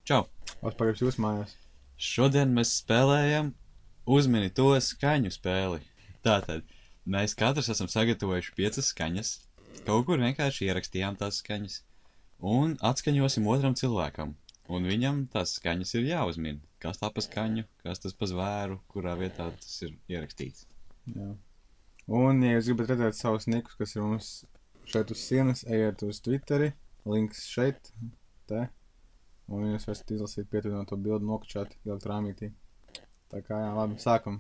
Čau! Pagaidzi jūs mājās. Šodien mēs spēlējam uzmini to skaņu spēli. Tātad, mēs katrs esam sagatavojuši 5 skaņas, kaut kur vienkārši ierakstījām tās skaņas, un atskaņosim otram cilvēkam. Un viņam tās skaņas ir jāuzmin. Kas tā pa skaņu, kas tas pa zvēru, kurā vietā tas ir ierakstīts. Jā. Un, ja jūs gribat redzēt savus nikus, kas ir mums šeit uz sienas, ejiet uz Twitteri, links šeit, te. Un jūs varat izlasīt pietuvināt to bildu nokačāt elektrāmītī. Tā kā jā, labi, sākam.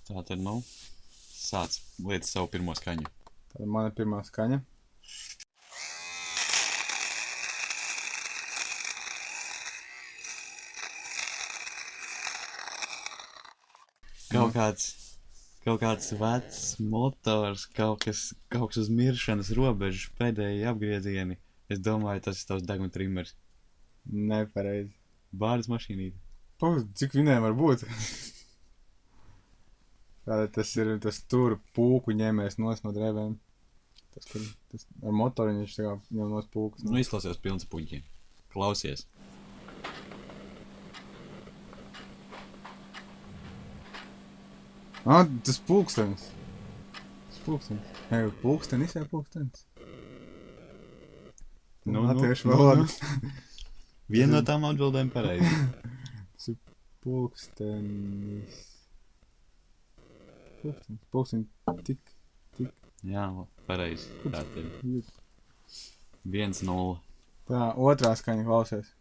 Tātad, sāc liec savu pirmo skaņu. Tātad mana pirmā skaņa. Kaut kāds vecs motors, kaut kas uz miršanas robežas, pēdējie apgriezieni. Es domāju, tas ir tavs deguna trimers. Nepareizi. Bārdas mašīnīte. Cik viņiem var būt? Tātad tas tur pūku ņēmēs nos no drēvēm. Tas ar motoru viņš tā kā ņem nos pūkas. Izklausies pilns puņķiem. Klausies. Tas pulkstenis. Pulkstenis vai pulkstenis? Latviešu valoda. Viena no tām atbildēm pareizi. Tas ir pulkstenis. Pulkstenis tik. Jā, pareizi. Tātad 1-0. Tā, otrā skaņa klausies.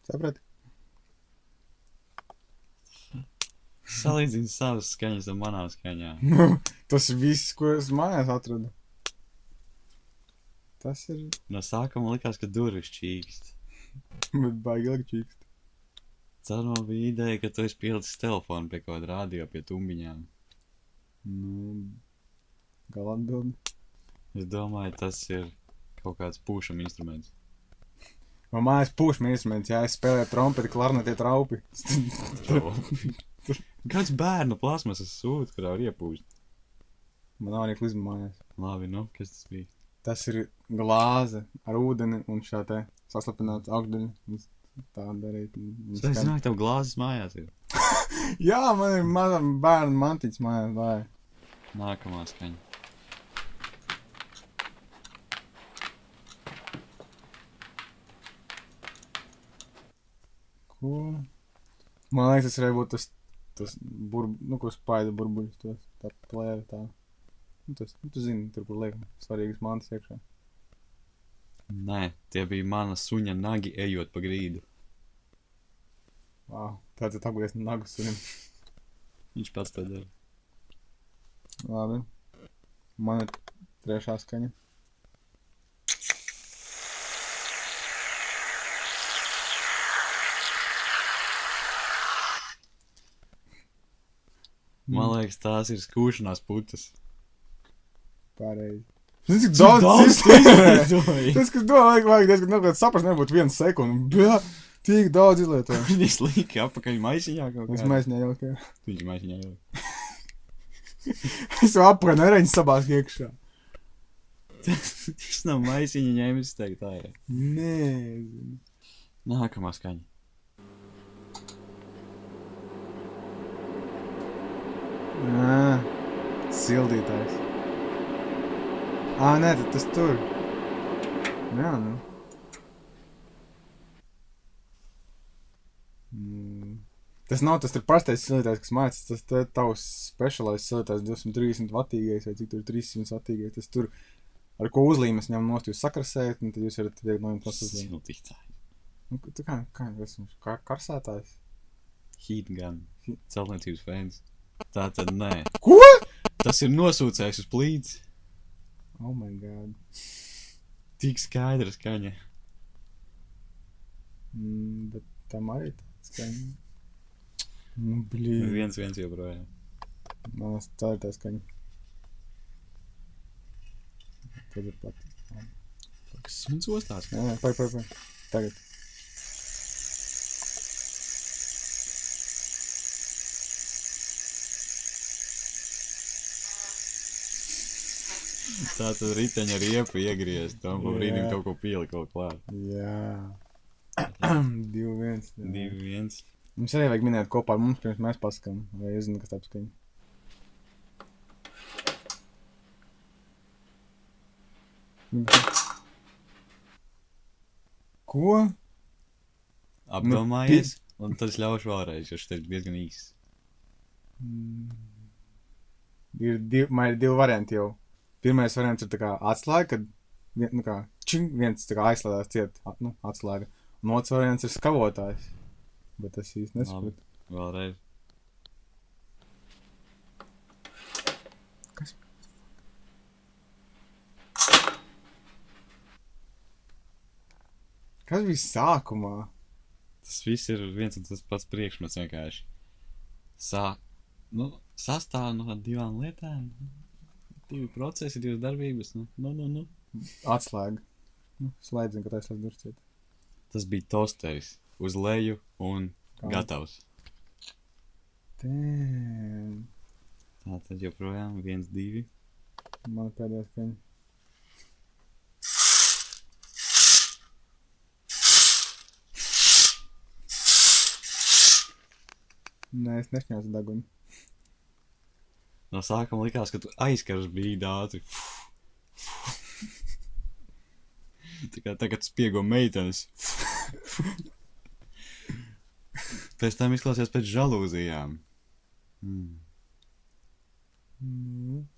Saprati? Salīdzini savas skaņas ar manām skaņām. Tas ir viss, ko es mājās atradu. Tas ir... No sākuma likās, ka durvis čīkst. Bet baigi ilgi čīkst. Tad man bija ideja, ka tu esi pielicis telefonu pie kaut kāda radio, pie tumbiņām. Gala atbildi. Es domāju, tas ir kaut kāds pūšam instruments. Man mājās pūšam instruments, jā, es spēlēju trompeti, klarneti, traupi. Kāds bērnu plasmasas sūta, kurā var iepūst? Man nav arī klizma mājās. Labi, kas tas bija? Tas ir glāze ar ūdeni un šā te saslapināts augšdaļa. Tā darīt. Es zināju, ka tev glāzes mājās ir. Jā, man ir maza bērnu mantiņas mājās, vai. Nākamā skaņa. Ko? Man liekas, tas varēja būt tas ko spaida burbuļus, tā plēve tā. Tu zini, tur, kur liekam svarīgas mantas iekšā. Nē, tie bija mana suņa nagi ejot pa grīdu. Wow, tāds ir apgriezts nagu suņam. Viņš pats tā dara. Labi. Man ir trešā skaņa. Man liekas, tās ir skūšanās putas. Pareizi. Cik daudz izlietoja. Tas, kas vajag diezgan nebūt saprast, nebūtu 1 sekundi. Jā, tik daudz izlietoja. Viņš lika apakaļ maisiņā kaut kā. Es maisiņā jauku, jā. Viņš maisiņā jauku. Es jau apakaļ nereņas sabās iekšā. Tas nav maisiņa ņēmis, teikt tā ir. Nē. Nākamā skaņa. Sildītājs. Nē, tad tas tur. Jā, Tas nav tas tur parastais sildītājs, kas mācās. Tas tavs specialized sildītājs 230 vatīgais vai cik tur 300 vatīgais. Tas tur, ar ko uzlīmes ņem nost, jūs sakrasējat, un tad jūs varat viegli no jums tos uzlīmes. Sildītājs. Tu kā esmu? Karsētājs? Heat gun. Celtniecības fēns. Tā tad nē. Ko? Tas ir nosūcējs uz plīdzi. Oh my god. Tik skaidra skaņa. Bet tam arī tā skaņa. Blīd. 1-1 joprojām. Manas tā ir tā skaņa. Tad ir pat. Kas suns ostās? Jā, pai. Tagad. Tātad riteņa riepu iegriezt, un pa brīdim Jā. kaut ko pielikt vēl klāt. Jā. 2-1. 2-1. Mums arī vajag minēt kopā ar mums, pirms mēs paskam. Vai jūs zināt, kas tā paskaņa? Ko? Apdomājies, un tad es ļaušu vēlreiz, jo šis ir diezgan īsts. Man ir divi varianti jau. Pirmais variants ir tā kā atslēga, kad viens tā kā aizslēdās ciet, atslēga. Un otrs variants ir skavotājs. Bet es īsti nesaprotu. Vēlreiz. Kas bija sākumā? Tas viss ir viens un tas pats priekšmets vienkārši. Sastāv no divām lietām. 2 procesi, 2 darbības. Atslēga. Slēdzina, kad aizslēdz durvis ciet. Tas bija tosteris. Uz leju un gatavs. Damn. Tātad joprojām 1-2. Mana pēdējā skaņa. Nē, es nešņācu degunu. No sākuma likās, ka tu aizkars brīdi ātri. Tā kā tagad spiego meitenes. Pēc tam izklausījās pēc žalūzijām.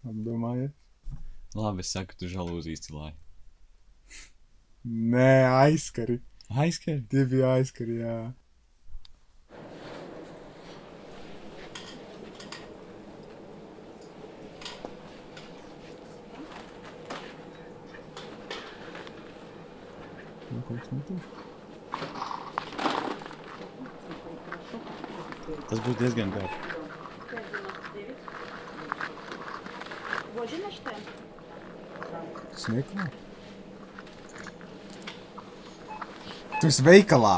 Apdomājies. Labi, es saku, tu žalūzijas cilāji. Nē, aizskari. Aizskari? Tie bija aizskari, jā. Tas būs diezgan garš. 5,99. Година считаем? Smieklā? Tu esi veikalā.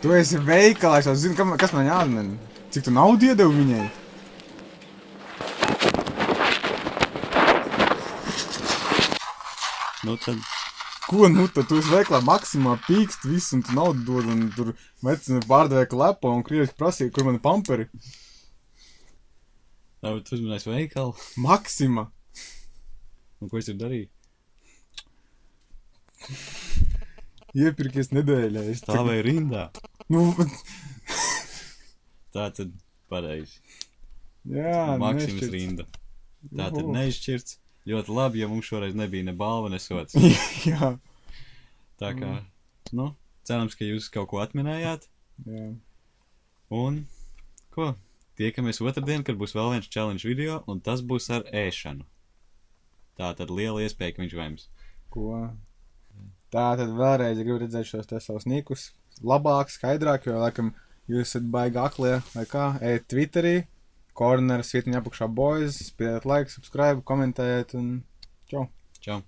Tu esi veikalā, es jau zinu, kas man jāatmen. Cik tu naudu iedevi viņai? Nu tad, Ko nu tad? Tu esi veikalā maksimā pīkst visu un tu naudu dod un tur vecina pārdevēja lepo un krieviski prasīja, kur man pamperi. labi, tu uzmanēsi veikalu. Maksima. Un ko es tur darīju? Iepirkies nedēļai. Stāvēju rindā. Nu, Tātad pareizi. jā, Maksims nešķirts. rinda. Tātad Juhu. neizšķirts. Ļoti labi, jo mums šoreiz nebija ne balva, ne sots. Jā. Tā kā, cerams, ka jūs kaut ko atminējāt. Jā. Un, ko? Tiekamies otrdien, kad būs vēl viens challenge video, un tas būs ar ēšanu. Tātad liela iespēja, ka viņš vems. Ko? Tā tad vēlreiz, ja gribat redzēt šos te savus nīkus labāk, skaidrāk, jo, laikam, jūs esat baigi aklie, vai kā, ejat Twitterī, Corner, Svietiņa apakšā boys, spiediet like, subscribe, komentējiet un čau! Čau!